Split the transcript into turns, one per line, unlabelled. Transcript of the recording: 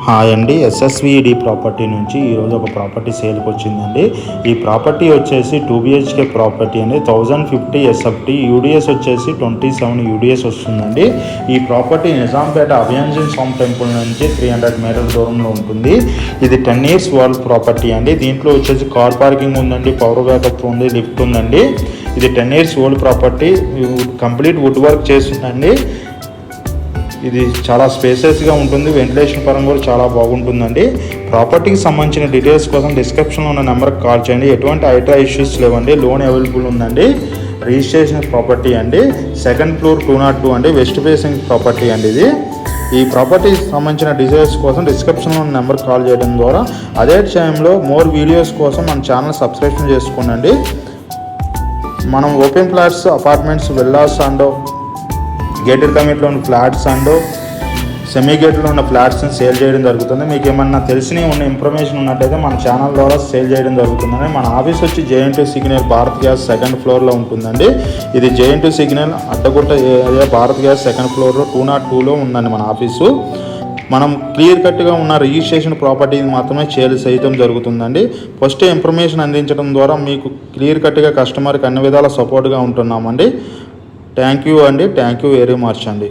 Hi అండి, ఎస్ఎస్విడి property నుంచి ఈరోజు ఒక ప్రాపర్టీ సేల్కి వచ్చిందండి. ఈ ప్రాపర్టీ వచ్చేసి 2BHK ప్రాపర్టీ అండి. 1050 SFT, యూడిఎస్ వచ్చేసి 27 యూడిఎస్ వస్తుందండి. ఈ ప్రాపర్టీ నిజాంపేట అభయాంజన్ స్వామి టెంపుల్ నుంచి 300 మీటర్ల దూరంలో ఉంటుంది. ఇది 10 years వాల్ ప్రాపర్టీ అండి. దీంట్లో వచ్చేసి కార్ పార్కింగ్ ఉందండి, పవర్ బ్యాకప్ ఉంది, లిఫ్ట్ ఉందండి. ఇది 10 years old property, complete wood work చేస్తుందండి. ఇది చాలా స్పేసెస్గా ఉంటుంది, వెంటిలేషన్ పరంగా కూడా చాలా బాగుంటుందండి. ప్రాపర్టీకి సంబంధించిన డీటెయిల్స్ కోసం డిస్క్రిప్షన్లో ఉన్న నెంబర్కి కాల్ చేయండి. ఎటువంటి ఐట్రా ఇష్యూస్ లేవండి, లోన్ అవైలబుల్ ఉందండి. రిజిస్ట్రేషన్ ప్రాపర్టీ అండి, 2nd floor 202 అండి, వెస్ట్ ఫేసింగ్ ప్రాపర్టీ అండి. ఇది ఈ ప్రాపర్టీకి సంబంధించిన డీటెయిల్స్ కోసం డిస్క్రిప్షన్లో ఉన్న నెంబర్కి కాల్ చేయడం ద్వారా అదే టైంలో మోర్ వీడియోస్ కోసం మన ఛానల్ సబ్స్క్రిప్షన్ చేసుకోండి. మనం open plots, apartments, villas and gated కమ్యూనిటీలో ఉన్న ఫ్లాట్స్ అండ్ సెమీ గేట్లో ఉన్న ఫ్లాట్స్ని సేల్ చేయడం జరుగుతుంది. మీకు ఏమన్నా తెలిసిన ఉన్న ఇన్ఫర్మేషన్ ఉన్నట్టయితే మన ఛానల్ ద్వారా సేల్ చేయడం జరుగుతుందండి. మన ఆఫీస్ వచ్చి JN2 signal Bharat gas 2nd floorలో ఉంటుందండి. ఇది JN2 signal Addagutta area, Bharat gas 2nd floorలో 202లో ఉందండి మన ఆఫీసు. మనం క్లియర్ కట్గా ఉన్న రిజిస్ట్రేషన్ ప్రాపర్టీని మాత్రమే సేల్ చేయడం జరుగుతుందండి. ఫస్ట్ ఇన్ఫర్మేషన్ అందించడం ద్వారా మీకు క్లియర్ కట్గా కస్టమర్కి అన్ని విధాల సపోర్ట్గా ఉంటున్నామండి. థ్యాంక్ యూ అండి, థ్యాంక్ యూ వెరీ మచ్ అండి.